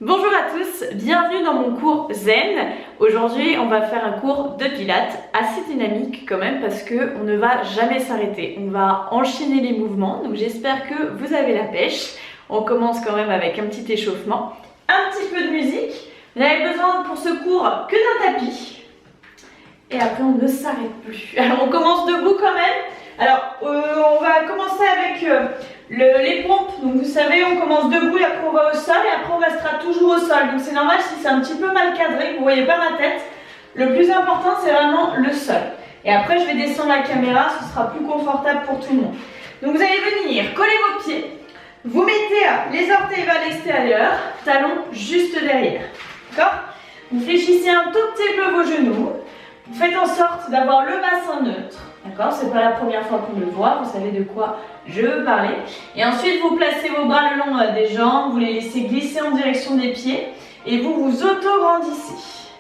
Bonjour à tous, bienvenue dans mon cours Zen. Aujourd'hui, on va faire un cours de pilates assez dynamique quand même parce que on ne va jamais s'arrêter. On va enchaîner les mouvements, donc j'espère que vous avez la pêche. On commence quand même avec un petit échauffement, un petit peu de musique. Vous n'avez besoin pour ce cours que d'un tapis. Et après, on ne s'arrête plus. Alors, on commence debout quand même. Alors, on va commencer avec les pompes. Donc, vous savez, on commence debout et après, on va au sol. Et après, on restera toujours au sol. Donc, c'est normal si c'est un petit peu mal cadré, que vous ne voyez pas ma tête. Le plus important, c'est vraiment le sol. Et après, je vais descendre la caméra. Ce sera plus confortable pour tout le monde. Donc, vous allez venir coller vos pieds. Vous mettez les orteils vers l'extérieur, talons juste derrière. D'accord? Vous fléchissez un tout petit peu vos genoux. Vous faites en sorte d'avoir le bassin neutre. D'accord? C'est pas la première fois qu'on le voit, vous savez de quoi je veux parler. Et ensuite, vous placez vos bras le long des jambes, vous les laissez glisser en direction des pieds et vous vous auto-grandissez.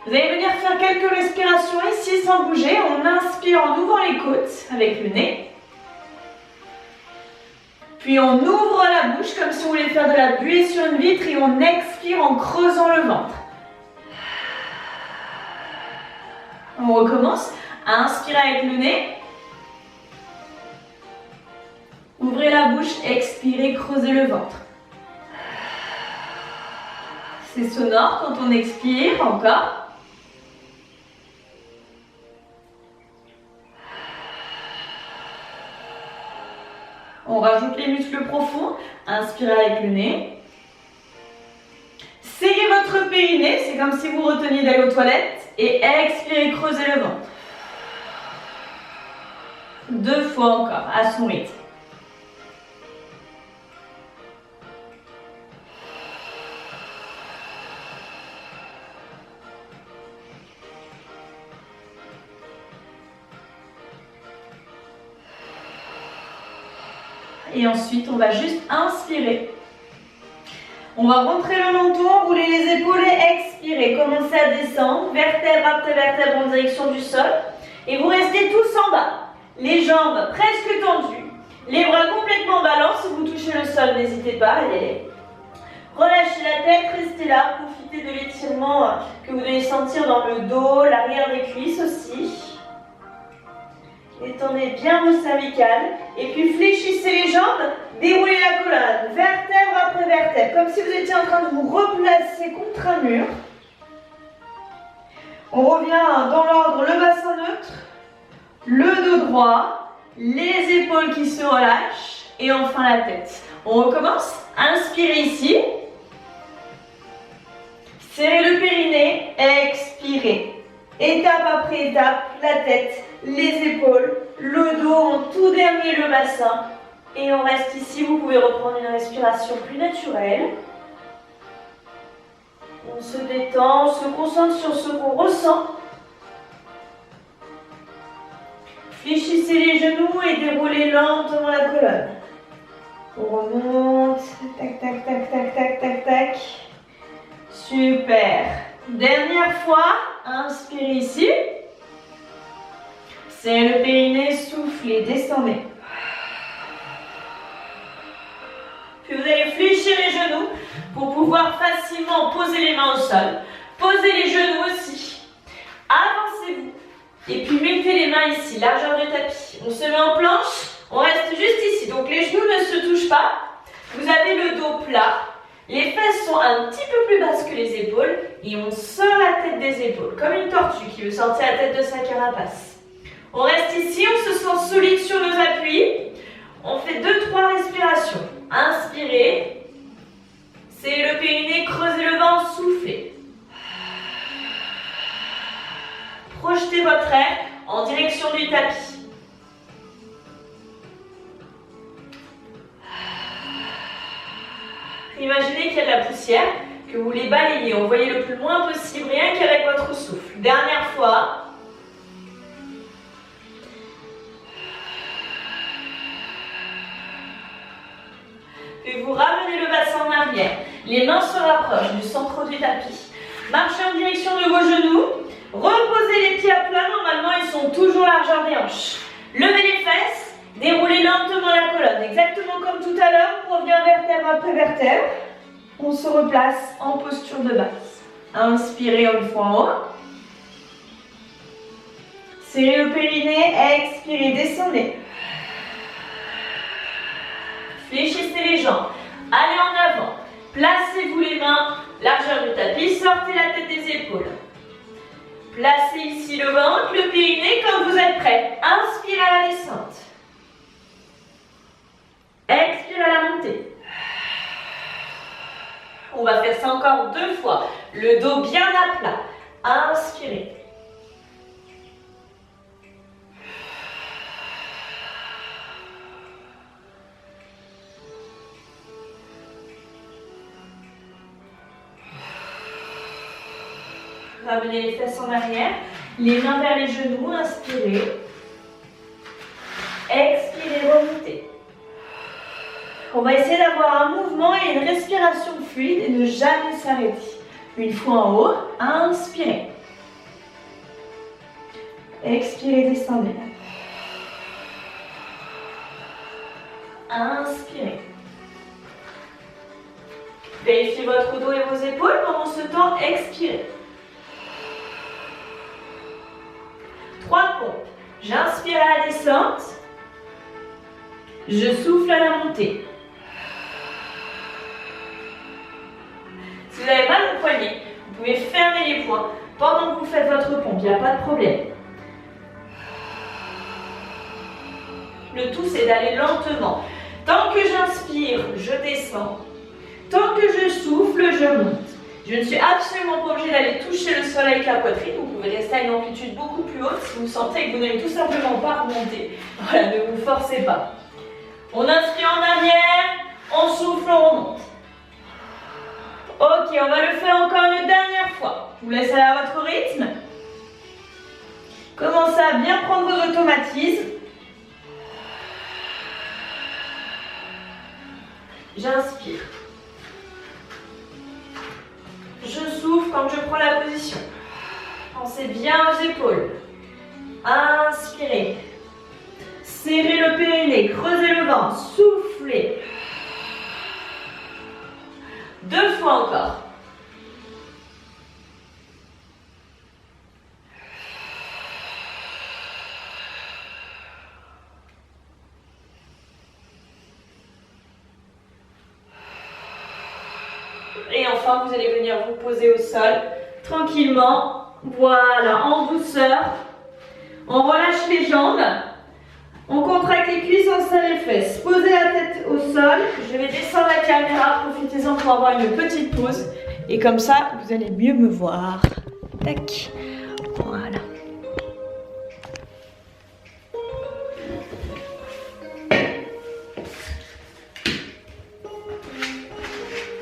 Vous allez venir faire quelques respirations ici sans bouger. On inspire en ouvrant les côtes avec le nez. Puis on ouvre la bouche comme si on voulait faire de la buée sur une vitre et on expire en creusant le ventre. On recommence. Inspirez avec le nez. Ouvrez la bouche, expirez, creusez le ventre. C'est sonore quand on expire, encore. On rajoute les muscles profonds. Inspirez avec le nez. Serrez votre périnée, c'est comme si vous reteniez d'aller aux toilettes. Et expirez, creusez le ventre. 2 fois encore, à son rythme. Et ensuite, on va juste inspirer. On va rentrer le menton, rouler les épaules et expirer. Commencez à descendre, vertèbre après vertèbre en direction du sol. Et vous restez tous en bas. Les jambes presque tendues. Les bras complètement en balance. Si vous touchez le sol, n'hésitez pas à y aller. Relâchez la tête, restez là. Profitez de l'étirement que vous devez sentir dans le dos, l'arrière des cuisses aussi. Étendez bien vos cervicales. Et puis fléchissez les jambes. Déroulez la colonne, vertèbre après vertèbre, comme si vous étiez en train de vous replacer contre un mur. On revient dans l'ordre, le bassin neutre, le dos droit, les épaules qui se relâchent et enfin la tête. On recommence. Inspirez ici. Serrez le périnée, expirez. Étape après étape, la tête, les épaules, le dos en tout dernier, le bassin. Et on reste ici, vous pouvez reprendre une respiration plus naturelle. On se détend, on se concentre sur ce qu'on ressent. Fléchissez les genoux et déroulez lentement la colonne. On remonte, tac, tac, tac, tac, tac, tac, tac. Super. Dernière fois, inspirez ici. Serrez le périnée, soufflez, descendez. Puis vous allez fléchir les genoux pour pouvoir facilement poser les mains au sol. Posez les genoux aussi. Avancez-vous. Et puis mettez les mains ici, largeur du tapis. On se met en planche, on reste juste ici. Donc les genoux ne se touchent pas. Vous avez le dos plat. Les fesses sont un petit peu plus basses que les épaules. Et on sort la tête des épaules, comme une tortue qui veut sortir la tête de sa carapace. On reste ici, on se sent solide sur nos appuis. On fait 2-3 respirations. Inspirez. Serrez le périnée, creusez le ventre, soufflez. Projetez votre air en direction du tapis. Imaginez qu'il y a de la poussière, que vous les balayez. Envoyez le plus loin possible, rien qu'avec votre souffle. Dernière fois. Puis vous ramenez le bassin en arrière. Les mains se rapprochent du centre du tapis. Marchez en direction de vos genoux. Reposez les pieds à plat. Normalement, ils sont toujours largeur des hanches. Levez les fesses. Déroulez lentement la colonne. Exactement comme tout à l'heure. On revient vertèbre après vertèbre. On se replace en posture de base. Inspirez une fois en haut. Serrez le périnée, expirez, descendez. Fléchissez les jambes. Allez en avant. Placez-vous les mains, largeur du tapis, sortez la tête des épaules. Placez ici le ventre, le périnée quand vous êtes prêts. Inspirez à la descente. Expirez à la montée. On va faire ça encore 2 fois. Le dos bien à plat. Inspirez. Ramenez les fesses en arrière, les mains vers les genoux, inspirez. Expirez, remontez. On va essayer d'avoir un mouvement et une respiration fluide et ne jamais s'arrêter. Une fois en haut, inspirez. Expirez, descendez. Inspirez. Vérifiez votre dos et vos épaules. Pendant ce temps, expirez. 3 pompes. J'inspire à la descente. Je souffle à la montée. Si vous avez mal au poignet, vous pouvez fermer les poings pendant que vous faites votre pompe. Il n'y a pas de problème. Le tout, c'est d'aller lentement. Tant que j'inspire, je descends. Tant que je souffle, je monte. Je ne suis absolument pas obligée d'aller toucher le sol avec la poitrine. Vous pouvez rester à une amplitude beaucoup plus haute si vous sentez que vous n'allez tout simplement pas remonter. Voilà, ne vous forcez pas. On inspire en arrière, on souffle, on remonte. Ok, on va le faire encore une dernière fois. Je vous laisse aller à votre rythme. Commencez à bien prendre vos automatismes. J'inspire. Je souffle quand je prends la position. Pensez bien aux épaules. Inspirez. Serrez le périnée, creusez le ventre, soufflez. 2 fois encore. Et enfin, vous allez venir vous poser au sol, tranquillement. Voilà, en douceur. On relâche les jambes. On contracte les cuisses, on serre les fesses. Posez la tête au sol. Je vais descendre la caméra. Profitez-en pour avoir une petite pause. Et comme ça, vous allez mieux me voir. Tac. Voilà.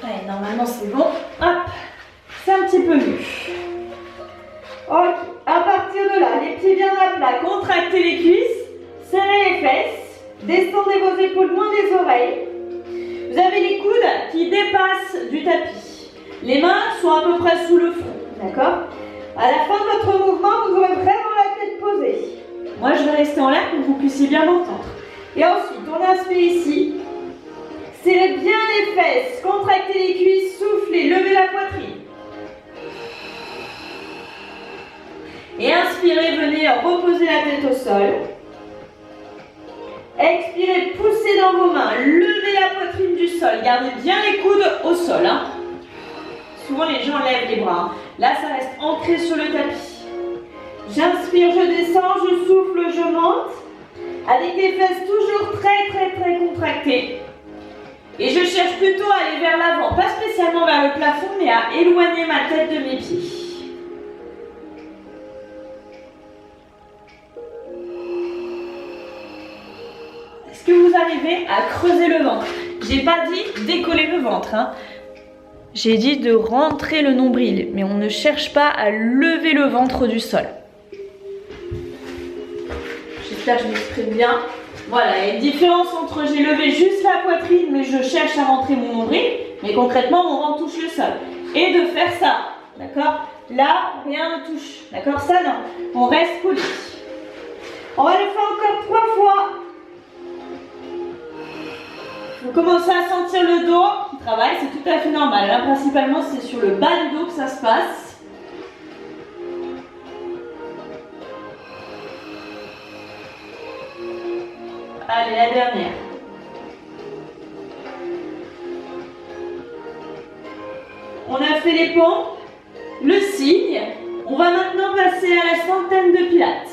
Allez, normalement, c'est bon. Hop. C'est un petit peu mieux. Ok. À partir de là, les pieds bien à plat. Contractez les cuisses. Serrez les fesses, descendez vos épaules loin des oreilles. Vous avez les coudes qui dépassent du tapis. Les mains sont à peu près sous le front, d'accord? À la fin de votre mouvement, vous aurez vraiment la tête posée. Moi, je vais rester en l'air pour que vous puissiez bien m'entendre. Et ensuite, on inspire ici. Serrez bien les fesses, contractez les cuisses, soufflez, levez la poitrine. Et inspirez, venez reposer la tête au sol. Expirez, poussez dans vos mains, levez la poitrine du sol, gardez bien les coudes au sol. Hein. Souvent les gens lèvent les bras. Là, ça reste ancré sur le tapis. J'inspire, je descends, je souffle, je monte. Avec les fesses toujours très contractées. Et je cherche plutôt à aller vers l'avant, pas spécialement vers le plafond, mais à éloigner ma tête de mes pieds. Est-ce que vous arrivez à creuser le ventre? J'ai pas dit décoller le ventre, hein. J'ai dit de rentrer le nombril, mais on ne cherche pas à lever le ventre du sol. J'espère que je m'exprime bien. Voilà, il y a une différence entre j'ai levé juste la poitrine, mais je cherche à rentrer mon nombril, mais concrètement mon ventre touche le sol. Et de faire ça, d'accord? Là, rien ne touche, d'accord? Ça non, on reste poli. On va le faire encore 3 fois. Vous commencez à sentir le dos qui qui travaille, c'est tout à fait normal. Là, principalement, c'est sur le bas du dos que ça se passe. Allez, la dernière. On a fait les pompes, le signe. On va maintenant passer à la centaine de pilates.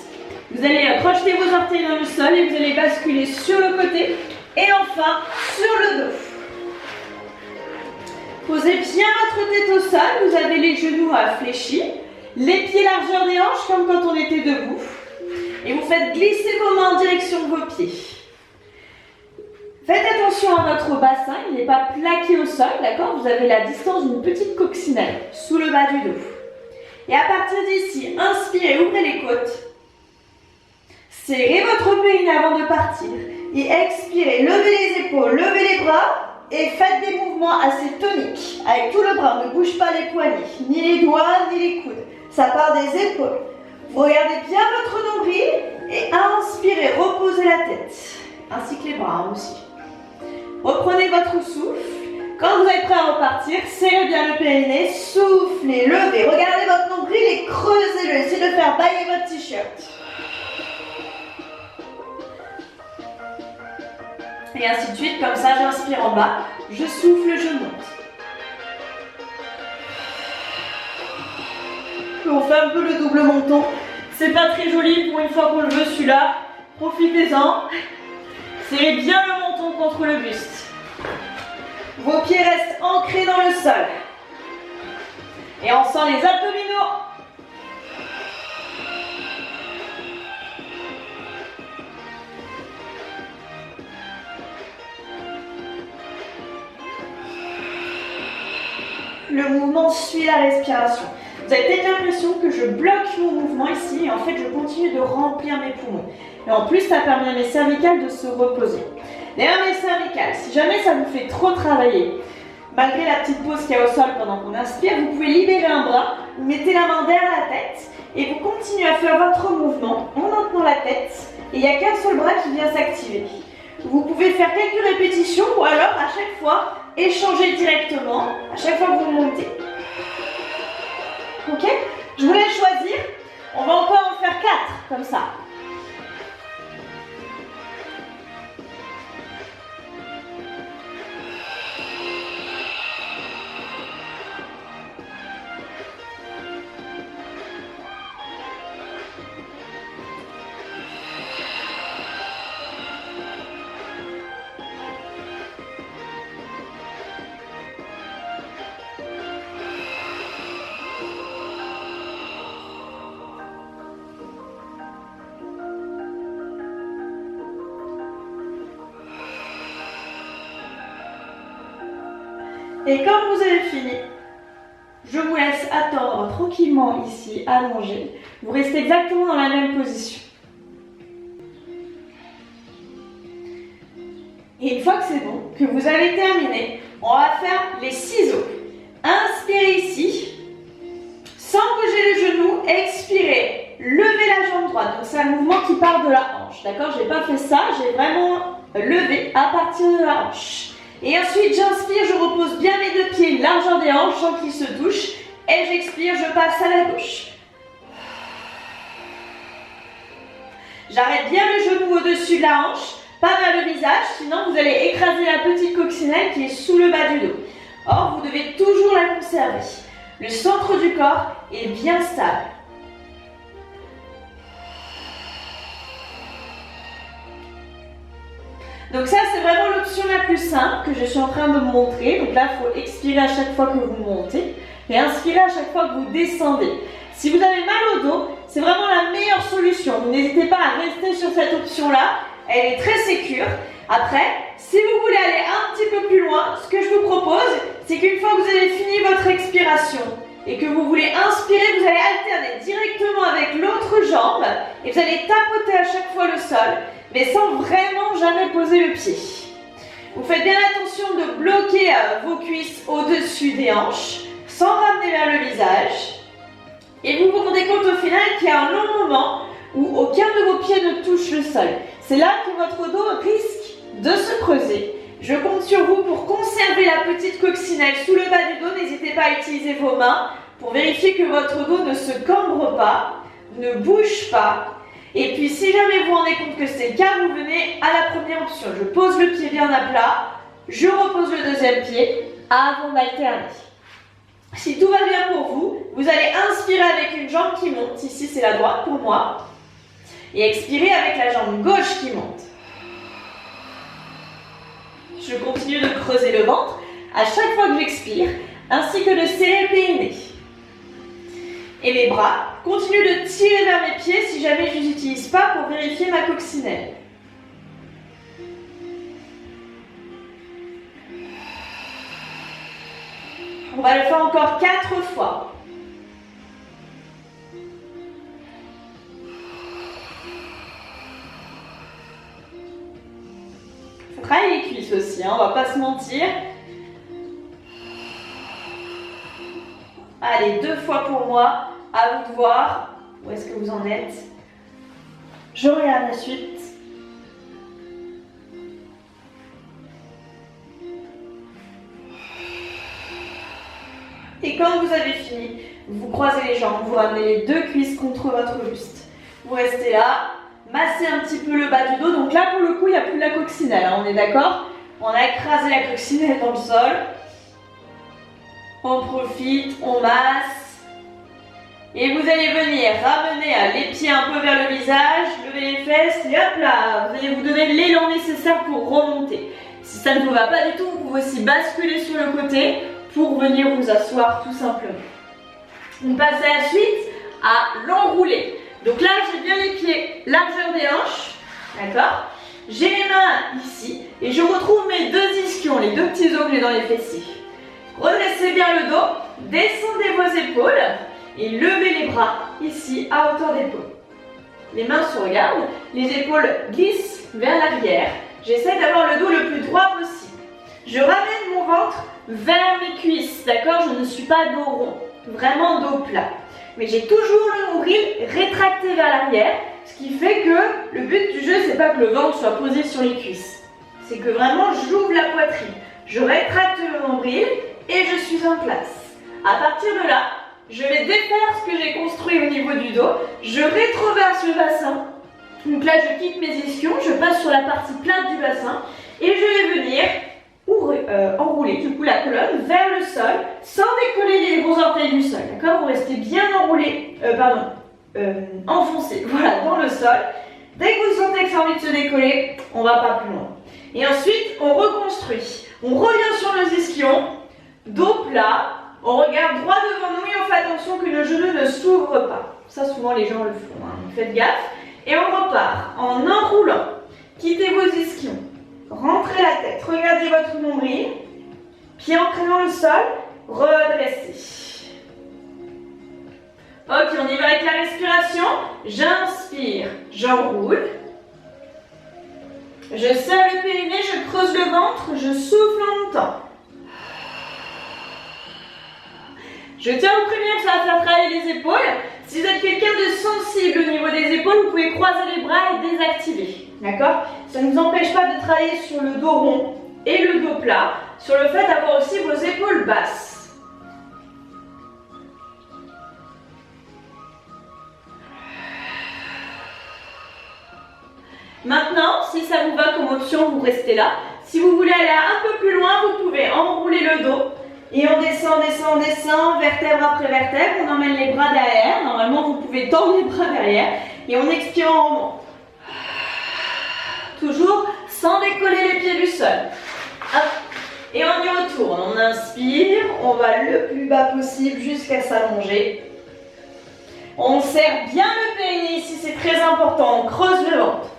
Vous allez crocheter vos orteils dans le sol et vous allez basculer sur le côté et enfin sur le dos. Posez bien votre tête au sol, vous avez les genoux fléchis, les pieds largeur des hanches comme quand on était debout. Et vous faites glisser vos mains en direction de vos pieds. Faites attention à votre bassin, il n'est pas plaqué au sol, d'accord? Vous avez la distance d'une petite coccinelle sous le bas du dos. Et à partir d'ici, inspirez, ouvrez les côtes. Serrez votre périnée avant de partir. Et expirez, levez les épaules, levez les bras et faites des mouvements assez toniques. Avec tout le bras, ne bouge pas les poignets, ni les doigts, ni les coudes. Ça part des épaules. Vous regardez bien votre nombril et inspirez, reposez la tête. Ainsi que les bras aussi. Reprenez votre souffle. Quand vous êtes prêt à repartir, serrez bien le périnée, soufflez, levez. Regardez votre nombril et creusez-le. Essayez de faire bailler votre t-shirt. Et ainsi de suite, comme ça, j'inspire en bas, je souffle, je monte. On fait un peu le double menton. C'est pas très joli pour une fois qu'on le veut celui-là. Profitez-en. Serrez bien le menton contre le buste. Vos pieds restent ancrés dans le sol. Et on sent les abdominaux. Le mouvement suit la respiration. Vous avez peut-être l'impression que je bloque mon mouvement ici et en fait je continue de remplir mes poumons. Et en plus ça permet à mes cervicales de se reposer. D'ailleurs mes cervicales, si jamais ça vous fait trop travailler, malgré la petite pause qu'il y a au sol pendant qu'on inspire, vous pouvez libérer un bras, vous mettez la main derrière la tête et vous continuez à faire votre mouvement en maintenant la tête et il n'y a qu'un seul bras qui vient s'activer. Vous pouvez faire quelques répétitions ou alors à chaque fois échanger directement à chaque fois que vous montez. Ok? Je vous laisse choisir. On va encore en faire 4 comme ça. Et quand vous avez fini, je vous laisse attendre tranquillement ici, allongé. Vous restez exactement dans la même position. Et une fois que c'est bon, que vous avez terminé, on va faire les ciseaux. Inspirez ici, sans bouger le genou, expirez, levez la jambe droite. Donc c'est un mouvement qui part de la hanche, d'accord? Je n'ai pas fait ça, j'ai vraiment levé à partir de la hanche. Et ensuite j'inspire, je repose bien mes deux pieds, largeur des hanches sans qu'ils se touchent. Et j'expire, je passe à la gauche. J'arrête bien le genou au-dessus de la hanche, pas vers le visage, sinon vous allez écraser la petite coccinelle qui est sous le bas du dos. Or, vous devez toujours la conserver. Le centre du corps est bien stable. Donc ça, c'est vraiment l'option la plus simple que je suis en train de vous montrer. Donc là, il faut expirer à chaque fois que vous montez et inspirer à chaque fois que vous descendez. Si vous avez mal au dos, c'est vraiment la meilleure solution. Vous n'hésitez pas à rester sur cette option-là. Elle est très sécure. Après, si vous voulez aller un petit peu plus loin, ce que je vous propose, c'est qu'une fois que vous avez fini votre expiration et que vous voulez inspirer, vous allez alterner directement avec l'autre jambe et vous allez tapoter à chaque fois le sol, mais sans vraiment jamais poser le pied. Vous faites bien attention de bloquer vos cuisses au-dessus des hanches, sans ramener vers le visage. Et vous vous rendez compte au final qu'il y a un long moment où aucun de vos pieds ne touche le sol. C'est là que votre dos risque de se creuser Je compte sur vous pour conserver la petite coccinelle sous le bas du dos. N'hésitez pas à utiliser vos mains pour vérifier que votre dos ne se cambre pas, ne bouge pas. Et puis si jamais vous vous rendez compte que c'est le cas, vous venez à la première option. Je pose le pied bien à plat, je repose le deuxième pied avant d'alterner. Si tout va bien pour vous, vous allez inspirer avec une jambe qui monte. Ici c'est la droite pour moi. Et expirer avec la jambe gauche qui monte. Je continue de creuser le ventre à chaque fois que j'expire, ainsi que de serrer le périnée. Et mes bras, continuent de tirer vers mes pieds si jamais je ne les utilise pas pour vérifier ma coccinelle. On va le faire encore 4 fois. Il faut travailler les cuisses aussi, hein, on va pas se mentir. Allez, 2 fois pour moi. À vous de voir où est-ce que vous en êtes. Je regarde la suite. Et quand vous avez fini, vous croisez les jambes, vous ramenez les 2 cuisses contre votre buste. Vous restez là, massez un petit peu le bas du dos. Donc là, pour le coup, il n'y a plus de la coccinelle, hein, on est d'accord? On a écrasé la coccinelle dans le sol. On profite, on masse. Et vous allez venir ramener les pieds un peu vers le visage, lever les fesses et hop là, vous allez vous donner l'élan nécessaire pour remonter. Si ça ne vous va pas du tout, vous pouvez aussi basculer sur le côté pour venir vous asseoir tout simplement. On passe à la suite à l'enrouler. Donc là, j'ai bien les pieds largeur des hanches, d'accord? J'ai les mains ici et je retrouve mes 2 ischions, les 2 petits os que j'ai dans les fessiers. Redressez bien le dos, descendez vos épaules. Et levez les bras ici à hauteur d'épaule. Les mains se regardent, les épaules glissent vers l'arrière. J'essaie d'avoir le dos le plus droit possible. Je ramène mon ventre vers mes cuisses, d'accord? Je ne suis pas dos rond, vraiment dos plat. Mais j'ai toujours le nombril rétracté vers l'arrière, ce qui fait que le but du jeu, c'est pas que le ventre soit posé sur les cuisses. C'est que vraiment j'ouvre la poitrine. Je rétracte le nombril et je suis en place. À partir de là, je vais défaire ce que j'ai construit au niveau du dos. Je rétroverse le bassin. Donc là, je quitte mes ischions, je passe sur la partie plate du bassin et je vais venir enrouler du coup la colonne vers le sol sans décoller les gros orteils du sol. D'accord? Vous restez bien enroulé, enfoncé, voilà, dans le sol. Dès que vous sentez que ça a envie de se décoller, on va pas plus loin. Et ensuite, on reconstruit. On revient sur nos ischions, dos plat. On regarde droit devant nous et on fait attention que le genou ne s'ouvre pas. Ça, souvent, les gens le font. Hein. Faites gaffe. Et on repart en enroulant. Quittez vos ischions. Rentrez la tête. Regardez votre nombril. Pied ancré dans le sol. Redressez. Ok, on y va avec la respiration. J'inspire. J'enroule. Je serre le périnée. Je creuse le ventre. Je souffle en montant. Je tiens à vous prévenir que ça va faire travailler les épaules. Si vous êtes quelqu'un de sensible au niveau des épaules, vous pouvez croiser les bras et désactiver. D'accord? Ça ne vous empêche pas de travailler sur le dos rond et le dos plat, sur le fait d'avoir aussi vos épaules basses. Maintenant, si ça vous va comme option, vous restez là. Si vous voulez aller un peu plus loin, vous pouvez enrouler le dos. Et on descend, descend, descend, vertèbre après vertèbre, on emmène les bras derrière. Normalement, vous pouvez tendre les bras derrière. Et on expire en remonte. Toujours sans décoller les pieds du sol. Hop. Et on y retourne. On inspire, on va le plus bas possible jusqu'à s'allonger. On serre bien le périnée ici, c'est très important. On creuse le ventre.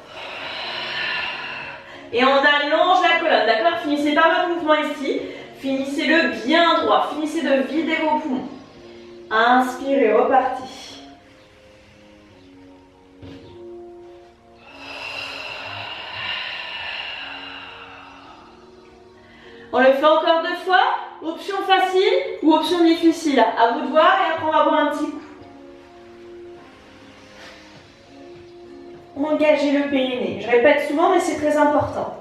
Et on allonge la colonne, d'accord? Finissez par votre mouvement ici. Finissez-le bien droit. Finissez de vider vos poumons. Inspirez, reparti. On le fait encore 2 fois. Option facile ou option difficile. À vous de voir et après on va boire un petit coup. Engagez le périnée. Je répète souvent mais c'est très important.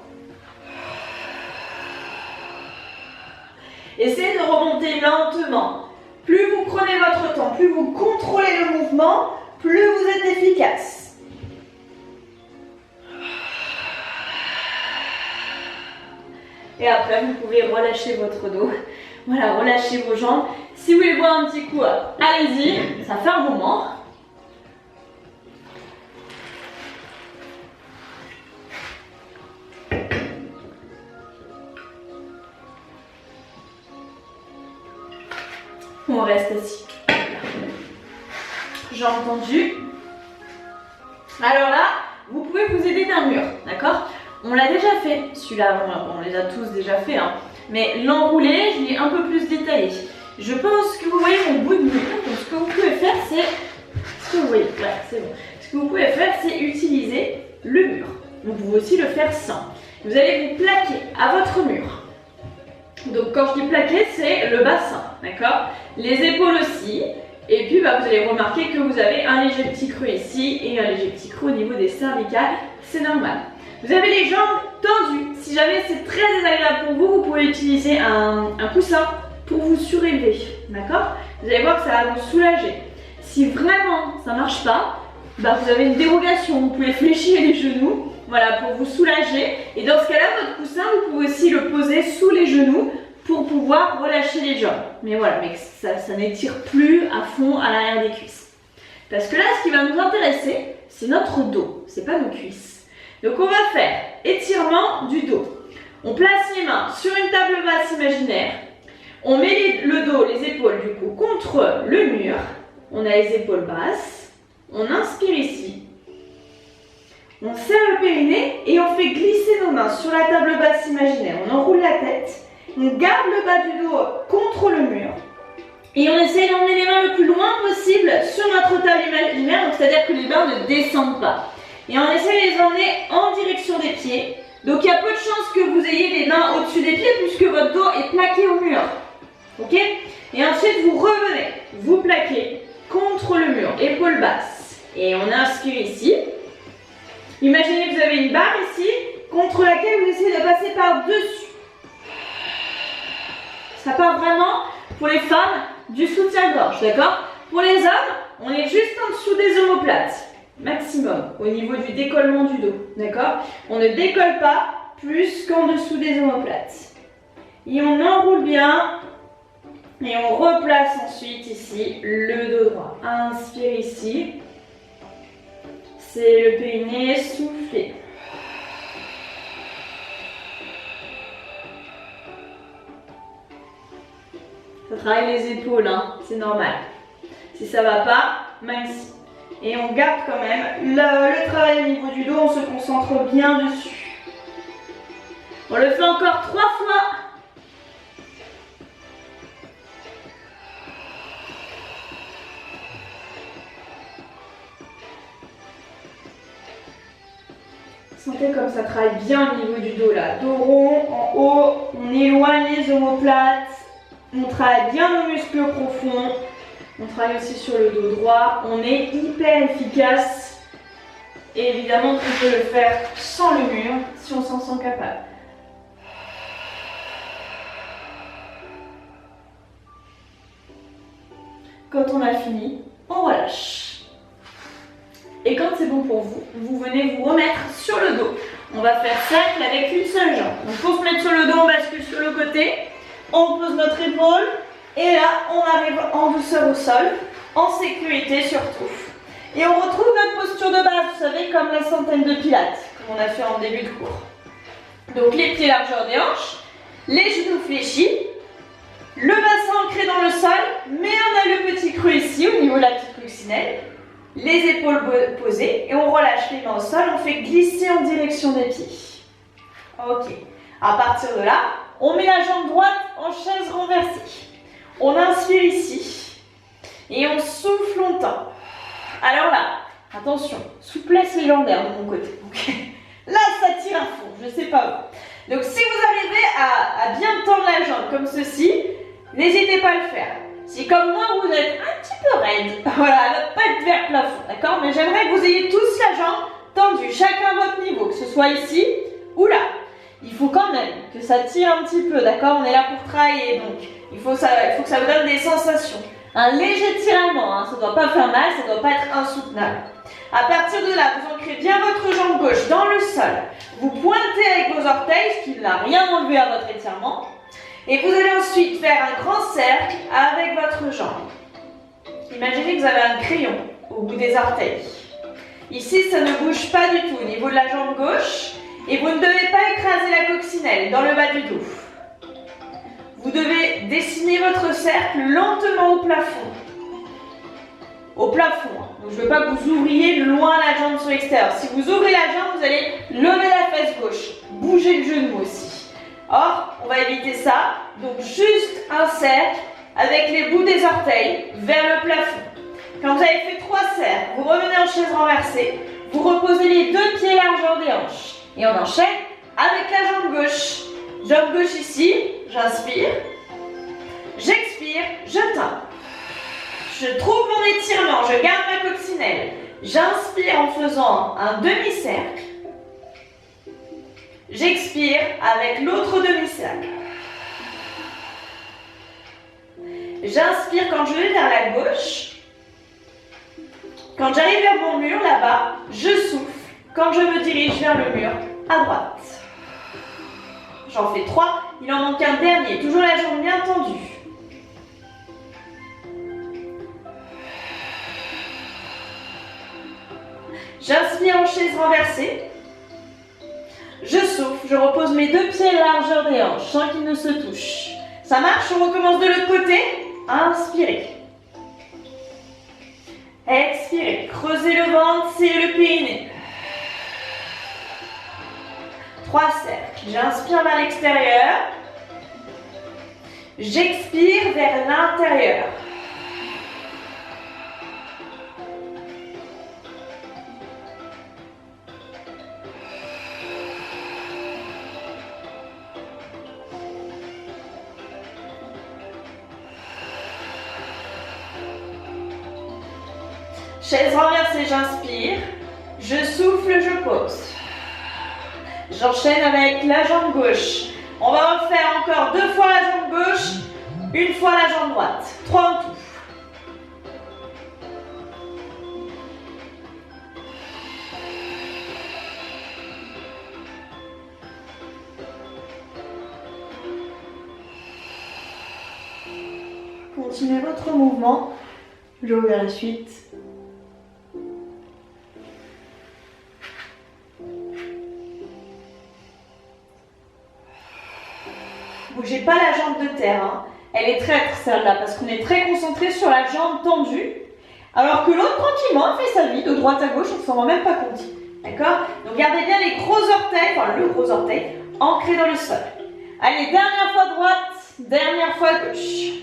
Essayez de remonter lentement. Plus vous prenez votre temps, plus vous contrôlez le mouvement, plus vous êtes efficace. Et après, vous pouvez relâcher votre dos. Voilà, relâchez vos jambes. Si vous voulez boire un petit coup, allez-y, ça fait un moment. On reste assis. Jambes tendues. Alors là, vous pouvez vous aider d'un mur, d'accord? On l'a déjà fait, celui-là, on les a tous déjà fait, hein. Mais l'enroulé, je l'ai un peu plus détaillé. Je pense que vous voyez mon bout de mur. Donc ce que vous pouvez faire, c'est... Ce que vous voyez, ouais, c'est bon. Ce que vous pouvez faire, c'est utiliser le mur. Vous pouvez aussi le faire sans. Vous allez vous plaquer à votre mur. Donc quand je dis plaquer, c'est le bassin, d'accord? Les épaules aussi. Et puis vous allez remarquer que vous avez un léger petit creux ici et un léger petit creux au niveau des cervicales. C'est normal. Vous avez les jambes tendues. Si jamais c'est très désagréable pour vous, vous pouvez utiliser un coussin pour vous surélever, d'accord? Vous allez voir que ça va vous soulager. Si vraiment ça ne marche pas, vous avez une dérogation. Vous pouvez fléchir les genoux, voilà, pour vous soulager. Et dans ce cas-là, votre coussin, vous pouvez aussi le poser sous les genoux pour pouvoir relâcher les jambes. Mais voilà, mais ça n'étire plus à fond à l'arrière des cuisses. Parce que là, ce qui va nous intéresser, c'est notre dos, c'est pas nos cuisses. Donc on va faire étirement du dos. On place les mains sur une table basse imaginaire. On met le dos, les épaules du coup contre le mur. On a les épaules basses. On inspire ici. On serre le périnée et on fait glisser nos mains sur la table basse imaginaire. On enroule la tête. On garde le bas du dos contre le mur. Et on essaye d'emmener les mains le plus loin possible sur notre table imaginaire. Donc c'est-à-dire que les mains ne descendent pas. Et on essaie de les emmener en direction des pieds. Donc il y a peu de chances que vous ayez les mains au-dessus des pieds puisque votre dos est plaqué au mur. Ok? Et ensuite vous revenez, vous plaquez contre le mur, épaules basses. Et on inspire ici. Imaginez que vous avez une barre ici contre laquelle vous essayez de passer par-dessus. Ça part vraiment pour les femmes du soutien-gorge, d'accord? Pour les hommes, on est juste en dessous des omoplates. Maximum au niveau du décollement du dos, d'accord? On ne décolle pas plus qu'en dessous des omoplates. Et on enroule bien et on replace ensuite ici le dos droit. Inspire ici. C'est le périnée, soufflez. Ça travaille les épaules, hein, c'est normal. Si ça va pas, maxi. Et on garde quand même le travail au niveau du dos, on se concentre bien dessus. On le fait encore 3 fois. Sentez comme ça travaille bien au niveau du dos là. Dos rond, en haut, on éloigne les omoplates. On travaille bien nos muscles profonds. On travaille aussi sur le dos droit. On est hyper efficace. Et évidemment qu'on peut le faire sans le mur si on s'en sent capable. Quand on a fini, on relâche. Et quand c'est bon pour vous, vous venez vous remettre sur le dos. On va faire cercle avec une seule jambe. Donc pour se mettre sur le dos, on bascule sur le côté. On pose notre épaule. Et là, on arrive en douceur au sol, en sécurité surtout. Et on retrouve notre posture de base, vous savez, comme la centaine de pilates, comme on a fait en début de cours. Donc les pieds largeur des hanches, les genoux fléchis, le bassin ancré dans le sol, mais on a le petit creux ici, au niveau de la petite coccinelle, les épaules posées, et on relâche les mains au sol, on fait glisser en direction des pieds. Ok. À partir de là, on met la jambe droite en chaise renversée. On inspire ici et on souffle longtemps. Alors là, attention, souplesse légendaire de mon côté. Okay. Là, ça tire à fond, je sais pas où. Donc si vous arrivez à bien tendre la jambe comme ceci, n'hésitez pas à le faire. Si comme moi, vous êtes un petit peu raide, voilà, elle ne va pas être vers plafond, d'accord? Mais j'aimerais que vous ayez tous la jambe tendue, chacun à votre niveau, que ce soit ici ou là. il faut quand même que ça tire un petit peu, d'accord? On est là pour travailler, donc il faut que ça vous donne des sensations. Un léger tiraillement, hein, ça ne doit pas faire mal, ça ne doit pas être insoutenable. À partir de là, vous ancrez bien votre jambe gauche dans le sol. Vous pointez avec vos orteils, ce qui n'a rien enlevé à votre étirement. Et vous allez ensuite faire un grand cercle avec votre jambe. Imaginez que vous avez un crayon au bout des orteils. Ici, ça ne bouge pas du tout au niveau de la jambe gauche. Et vous ne devez pas écraser la coccinelle dans le bas du dos. Vous devez dessiner votre cercle lentement au plafond. Au plafond. Donc, je ne veux pas que vous ouvriez loin la jambe sur l'extérieur. Si vous ouvrez la jambe, vous allez lever la fesse gauche. Bougez le genou aussi. Or, on va éviter ça. Donc, juste un cercle avec les bouts des orteils vers le plafond. Quand vous avez fait 3 cercles, vous revenez en chaise renversée. Vous reposez les 2 pieds largeur des hanches. Et on enchaîne avec la jambe gauche. Jambe gauche ici, j'inspire. J'expire, je tends. Je trouve mon étirement, je garde ma coccinelle. J'inspire en faisant un demi-cercle. J'expire avec l'autre demi-cercle. J'inspire quand je vais vers la gauche. Quand j'arrive vers mon mur, là-bas, je souffle. Quand je me dirige vers le mur, à droite. J'en fais 3, il en manque un dernier. Toujours la jambe bien tendue. J'inspire en chaise renversée. Je souffle, je repose mes 2 pieds largeur des hanches sans qu'ils ne se touchent. Ça marche, on recommence de l'autre côté. Inspirez. Expirez. Creusez le ventre, serrez le périnée. 3 cercles. J'inspire vers l'extérieur. J'expire vers l'intérieur. Chaise renversée, j'inspire. Je souffle, je pose. J'enchaîne avec la jambe gauche. On va refaire encore 2 fois la jambe gauche, 1 fois la jambe droite. 3 en tout. Continuez votre mouvement. Je reviens à la suite. Bougez pas la jambe de terre, hein. Elle est traître celle-là parce qu'on est très concentré sur la jambe tendue, alors que l'autre tranquillement fait sa vie de droite à gauche, on ne s'en rend même pas compte. D'accord? Donc gardez bien les gros orteils, enfin le gros orteil, ancré dans le sol. Allez, dernière fois droite, dernière fois gauche.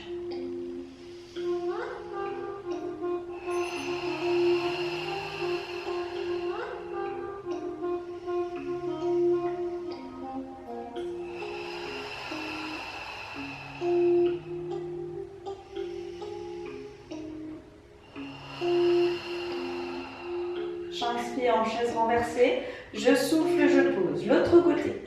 J'inspire en chaise renversée, je souffle, je pose. L'autre côté.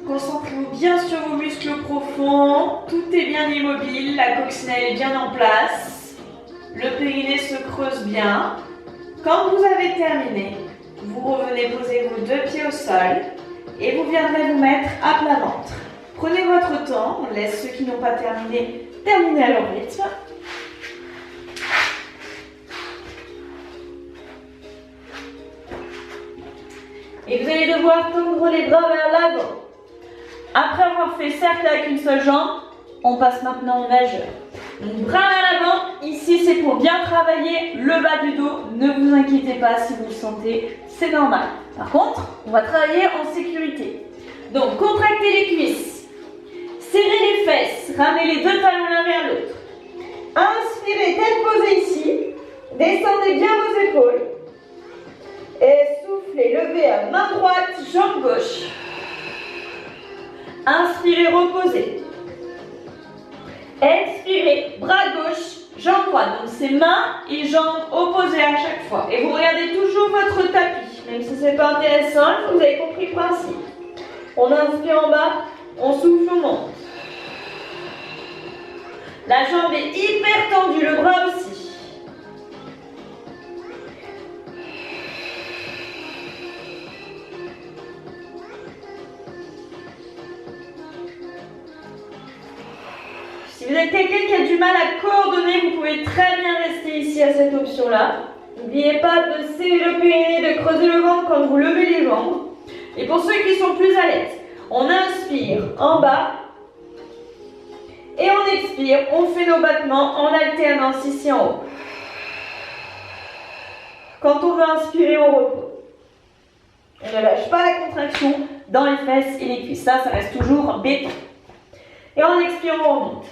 Concentrez-vous bien sur vos muscles profonds. Tout est bien immobile, la coccinelle est bien en place. Le périnée se creuse bien. Quand vous avez terminé, vous revenez poser vos 2 pieds au sol et vous viendrez vous mettre à plat ventre. Prenez votre temps, on laisse ceux qui n'ont pas terminé terminer à leur rythme. Et vous allez devoir tendre les bras vers l'avant. Après avoir fait cercle avec une seule jambe, on passe maintenant au nageur. Donc bras vers l'avant, ici c'est pour bien travailler le bas du dos. Ne vous inquiétez pas si vous le sentez, c'est normal. Par contre, on va travailler en sécurité. Donc contractez les cuisses, serrez les fesses, ramenez les 2 talons l'un vers l'autre. Inspirez, tête posée ici, descendez bien vos épaules. Et soufflez, levez à main droite, jambe gauche. Inspirez, reposez. Expirez, bras gauche, jambe droite. Donc c'est mains et jambes opposées à chaque fois. Et vous regardez toujours votre tapis. Même si ce n'est pas intéressant, il faut que vous avez compris le principe. On inspire en bas, on souffle, on monte. La jambe est hyper tendue, le bras aussi. Si vous êtes quelqu'un qui a du mal à coordonner, vous pouvez très bien rester ici à cette option-là. N'oubliez pas de serrer le périnée, de creuser le ventre quand vous levez les jambes. Et pour ceux qui sont plus à l'aise, on inspire en bas. Et on expire, on fait nos battements en alternance ici en haut. Quand on veut inspirer, on repose. On ne lâche pas la contraction dans les fesses et les cuisses. Ça reste toujours béton. Et en expirant, on remonte.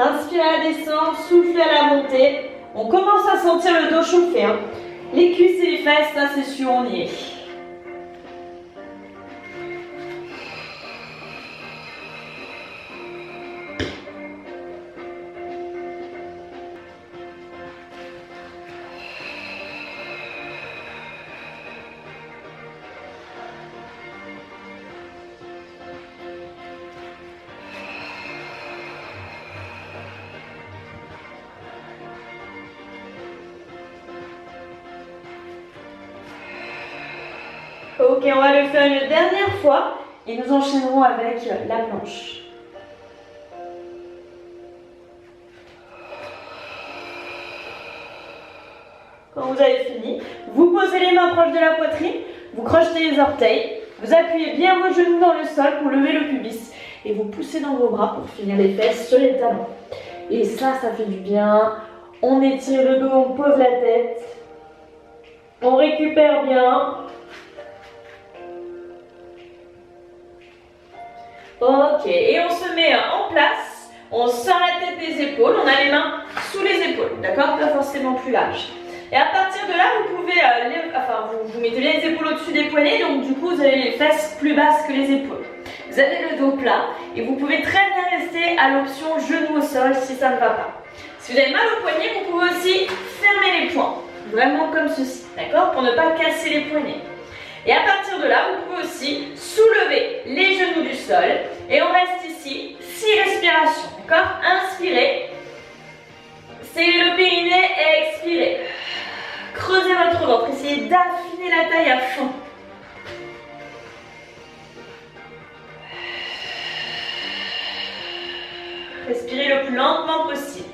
Inspirez à la descente, soufflez à la montée. On commence à sentir le dos chauffer. Hein. Les cuisses et les fesses, ça c'est sûr, on y est. Ok, on va le faire une dernière fois et nous enchaînerons avec la planche. Quand vous avez fini, vous posez les mains proches de la poitrine, vous crochetez les orteils, vous appuyez bien vos genoux dans le sol pour lever le pubis et vous poussez dans vos bras pour finir les fesses sur les talons. Et ça fait du bien. On étire le dos, on pose la tête, on récupère bien. Ok, et on se met en place, on sort la tête des épaules, on a les mains sous les épaules, d'accord? Pas forcément plus large. Et à partir de là, vous pouvez, vous mettez bien les épaules au-dessus des poignets, donc du coup, vous avez les fesses plus basses que les épaules. Vous avez le dos plat, et vous pouvez très bien rester à l'option genou au sol si ça ne va pas. Si vous avez mal au poignet, vous pouvez aussi fermer les poings, vraiment comme ceci, d'accord? Pour ne pas casser les poignets. Et à partir de là, vous pouvez aussi soulever les genoux du sol. Et on reste ici, 6 respirations. D'accord? Inspirez. Serrez le périnée et expirez. Creusez votre ventre. Essayez d'affiner la taille à fond. Respirez le plus lentement possible.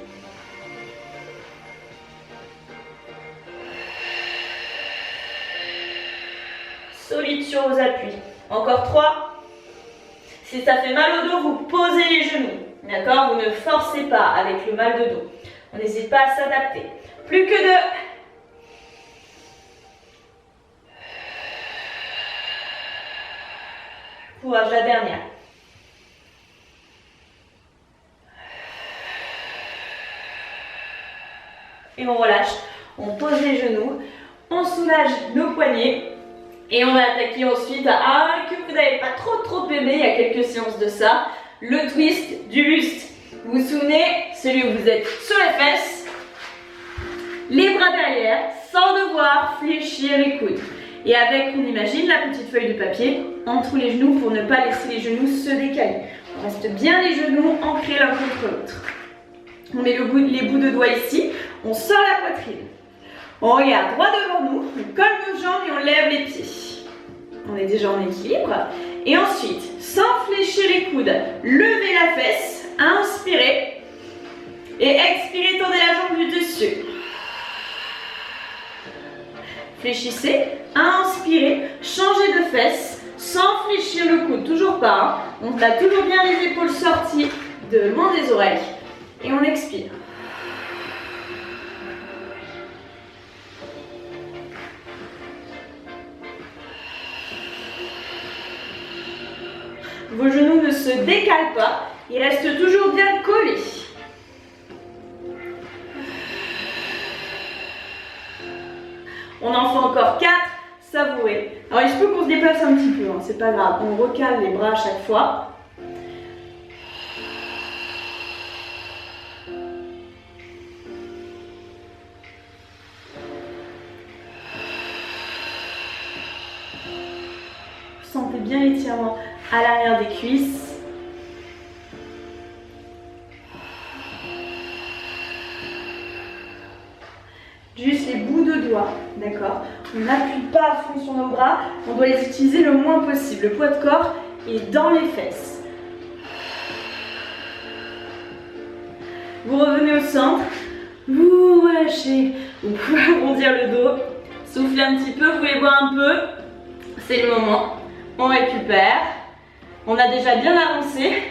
Solide sur vos appuis. Encore 3. Si ça fait mal au dos, vous posez les genoux. D'accord? Vous ne forcez pas avec le mal de dos. On n'hésite pas à s'adapter. Plus que 2. Courage, la dernière. Et on relâche. On pose les genoux. On soulage nos poignets. Et on va attaquer ensuite que vous n'avez pas trop aimé, il y a quelques séances de ça, le twist du buste. Vous vous souvenez, celui où vous êtes sur les fesses, les bras derrière, sans devoir fléchir les coudes. Et avec, on imagine, la petite feuille de papier entre les genoux pour ne pas laisser les genoux se décaler. On reste bien les genoux ancrés l'un contre l'autre. On met les bouts de doigts ici, on sort la poitrine. On regarde droit devant nous, on colle nos jambes et on lève les pieds. On est déjà en équilibre. Et ensuite, sans fléchir les coudes, levez la fesse, inspirez. Et expirez, tendez la jambe du dessus. Fléchissez, inspirez, changez de fesse, sans fléchir le coude, toujours pas. Hein. On a toujours bien les épaules sorties de loin des oreilles. Et on expire. Vos genoux ne se décalent pas Il reste toujours bien collé. On en fait encore 4, savourez. Alors il se peut qu'on se déplace un petit peu, hein, c'est pas grave. On recale les bras à chaque fois. Sentez bien l'étirement à l'arrière des cuisses. Juste les bouts de doigts, d'accord? On n'appuie pas à fond sur nos bras, on doit les utiliser le moins possible. Le poids de corps est dans les fesses. Vous revenez au centre, vous relâchez, vous pouvez arrondir le dos, soufflez un petit peu, vous voulez boire un peu, c'est le moment. On récupère, on a déjà bien avancé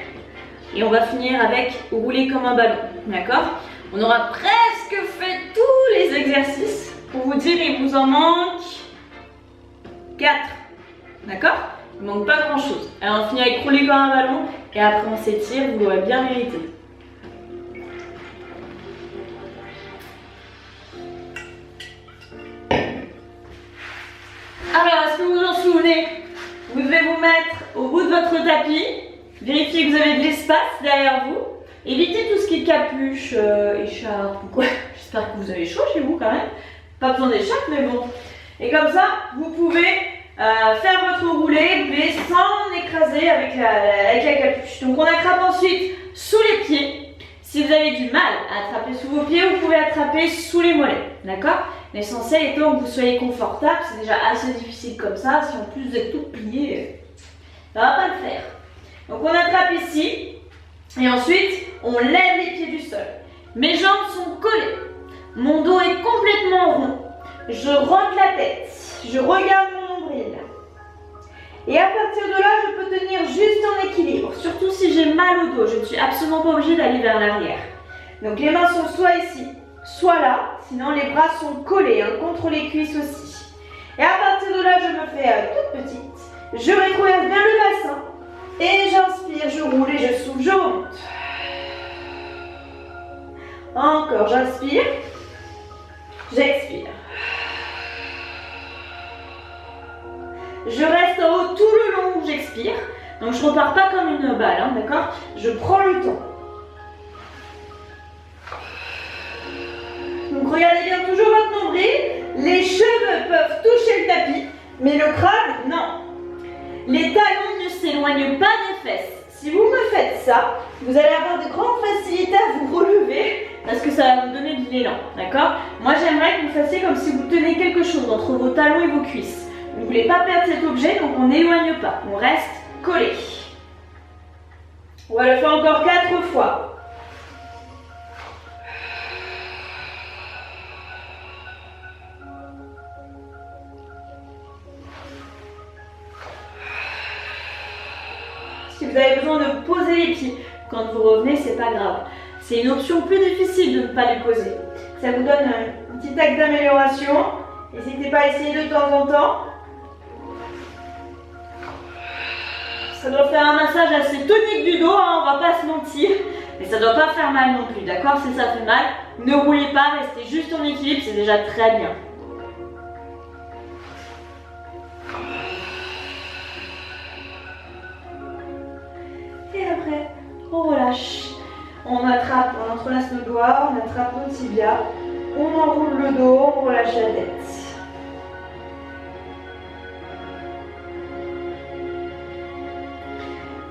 et on va finir avec rouler comme un ballon, d'accord? On aura presque fait tous les exercices. Pour vous dire, il vous en manque 4. D'accord? Il ne manque pas grand chose. Alors on finit avec rouler comme un ballon et après on s'étire, vous l'aurez bien mérité. Alors, est-ce que vous vous en souvenez? Vous devez vous mettre au bout de votre tapis. Vérifiez que vous avez de l'espace derrière vous. Évitez tout ce qui est capuche, écharpe ou quoi. J'espère que vous avez chaud chez vous quand même. Pas besoin d'écharpe, mais bon. Et comme ça, vous pouvez faire votre roulé, mais sans écraser avec la capuche. Donc on attrape ensuite sous les pieds. Si vous avez du mal à attraper sous vos pieds, vous pouvez attraper sous les mollets. D'accord? L'essentiel étant que vous soyez confortable. C'est déjà assez difficile comme ça. Si en plus vous êtes tout plié, ça va pas le faire. Donc on attrape ici. Et ensuite, on lève les pieds du sol. Mes jambes sont collées. Mon dos est complètement rond. Je rentre la tête. Je regarde mon nombril. Et à partir de là, je peux tenir juste en équilibre. Surtout si j'ai mal au dos. Je ne suis absolument pas obligée d'aller vers l'arrière. Donc les mains sont soit ici, soit là. Sinon, les bras sont collés hein, contre les cuisses aussi. Et à partir de là, je me fais toute petite. Je rétroverse bien le bassin. Et j'inspire, je roule et je souffle, je remonte. Encore, j'inspire. J'expire. Je reste en haut tout le long où j'expire. Donc je ne repars pas comme une balle, hein, d'accord? Je prends le temps. Donc regardez bien toujours votre nombril. Les cheveux peuvent toucher le tapis, mais le crâne, non. Les talons ne s'éloignent pas des fesses. Si vous me faites ça, vous allez avoir de grandes facilités à vous relever parce que ça va vous donner de l'élan, d'accord? Moi, j'aimerais que vous fassiez comme si vous tenez quelque chose entre vos talons et vos cuisses. Vous ne voulez pas perdre cet objet, donc on n'éloigne pas. On reste collé. On va le faire encore 4 fois. Si vous avez besoin de poser les pieds quand vous revenez, c'est pas grave. C'est une option plus difficile de ne pas les poser. Ça vous donne un petit acte d'amélioration. N'hésitez pas à essayer de temps en temps. Ça doit faire un massage assez tonique du dos, hein, on va pas se mentir. Mais ça doit pas faire mal non plus, d'accord? Si ça fait mal, ne roulez pas, restez juste en équilibre, c'est déjà très bien. Et après, on relâche. On attrape, on entrelace nos doigts, on attrape nos tibias, on enroule le dos, on relâche la tête.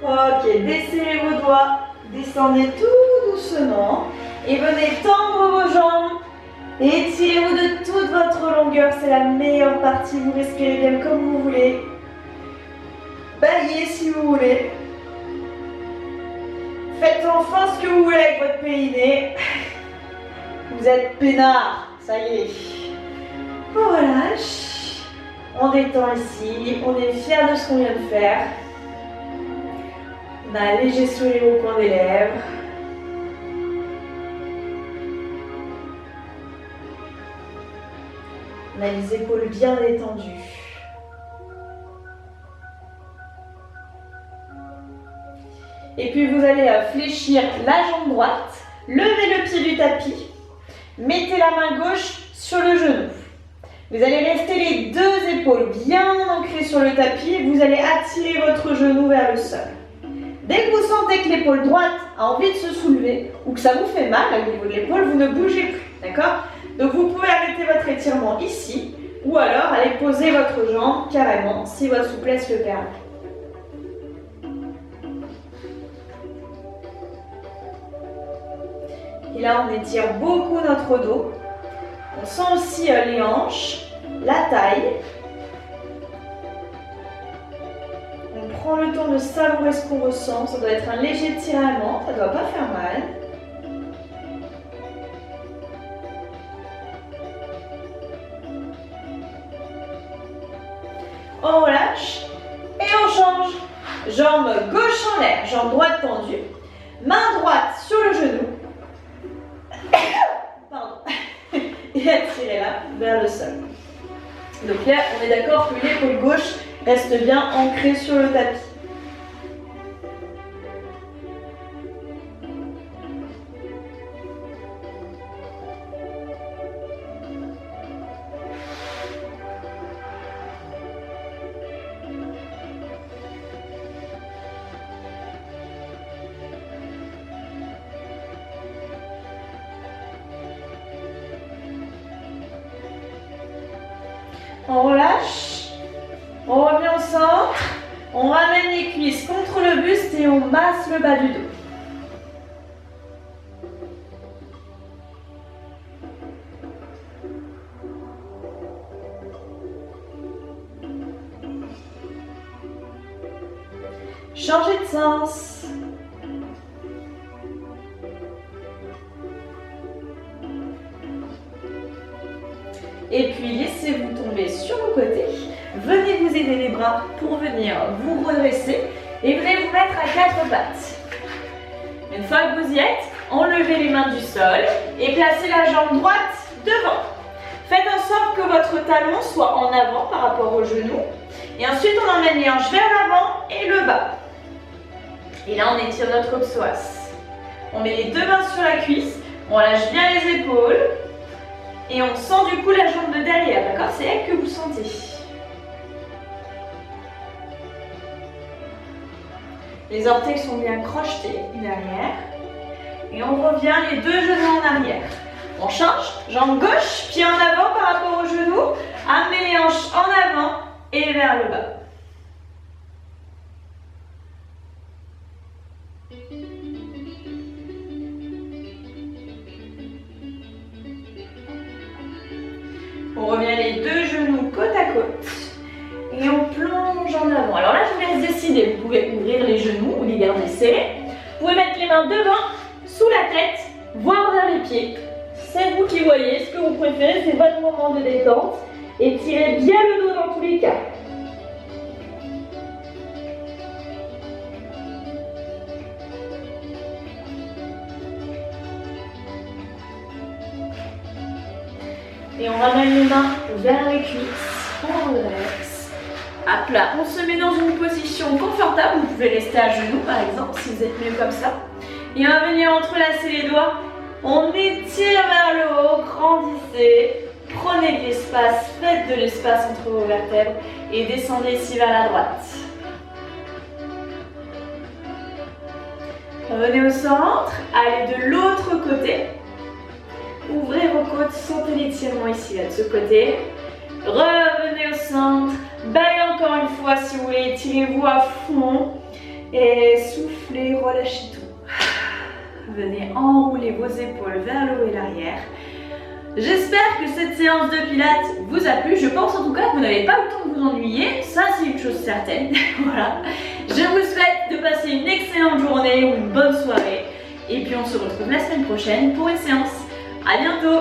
Ok, desserrez vos doigts, descendez tout doucement et venez tendre vos jambes et étirez-vous de toute votre longueur, c'est la meilleure partie, vous respirez bien comme vous voulez. Baillez si vous voulez. Faites enfin ce que vous voulez avec votre périnée. Vous êtes peinard, ça y est. On relâche. On détend ici. On est fiers de ce qu'on vient de faire. On a un léger sourire au coin des lèvres. On a les épaules bien détendues. Et puis vous allez fléchir la jambe droite, levez le pied du tapis, mettez la main gauche sur le genou. Vous allez rester les deux épaules bien ancrées sur le tapis et vous allez attirer votre genou vers le sol. Dès que vous sentez que l'épaule droite a envie de se soulever ou que ça vous fait mal au niveau de l'épaule, vous ne bougez plus, d'accord? Donc vous pouvez arrêter votre étirement ici ou alors aller poser votre jambe carrément si votre souplesse le permet. Et là, on étire beaucoup notre dos. On sent aussi les hanches, la taille. On prend le temps de savourer ce qu'on ressent. Ça doit être un léger tiraillement, ça ne doit pas faire mal. On relâche et on change. Jambe gauche en l'air, jambe droite tendue. Main droite sur le genou. Pardon. Et attirez-la vers le sol. Donc là, on est d'accord que l'épaule gauche reste bien ancrée sur le tapis. On relâche, on revient au centre, on ramène les cuisses contre le buste et on masse le bas du dos. Changez de sens. Et puis laissez-vous tomber sur le côté. Venez vous aider les bras pour venir vous redresser. Et vous allez vous mettre à quatre pattes. Une fois que vous y êtes, enlevez les mains du sol et placez la jambe droite devant. Faites en sorte que votre talon soit en avant par rapport au genou. Et ensuite, on emmène les hanches vers l'avant et le bas. Et là, on étire notre psoas. On met les deux mains sur la cuisse. On lâche bien les épaules. Et on sent du coup la jambe de derrière, d'accord? C'est elle que vous sentez. Les orteils sont bien crochetés derrière. Et on revient les deux genoux en arrière. On change, jambe gauche, pied en avant par rapport au genou. Amenez les hanches en avant et vers le bas. On revient les deux genoux côte à côte et on plonge en avant. Alors là, je vous laisse décider. Vous pouvez ouvrir les genoux ou les garder serrés. Vous pouvez mettre les mains devant, sous la tête, voire vers les pieds. C'est vous qui voyez. Ce que vous préférez, c'est votre moment de détente. Étirez bien le dos dans tous les cas. Et on ramène les mains vers les cuisses, on redresse. À plat, on se met dans une position confortable. Vous pouvez rester à genoux par exemple si vous êtes mieux comme ça. Et on va venir entrelacer les doigts. On étire vers le haut, grandissez. Prenez de l'espace, faites de l'espace entre vos vertèbres et descendez ici vers la droite. Revenez au centre, allez de l'autre côté. Ouvrez vos côtes, sentez l'étirement ici, là, de ce côté. Revenez au centre. Baillez encore une fois si vous voulez. Étirez-vous à fond. Et soufflez, relâchez tout. Venez enrouler vos épaules vers le haut et l'arrière. J'espère que cette séance de pilates vous a plu. Je pense en tout cas que vous n'avez pas le temps de vous ennuyer. Ça, c'est une chose certaine. Voilà. Je vous souhaite de passer une excellente journée ou une bonne soirée. Et puis on se retrouve la semaine prochaine pour une séance. À bientôt!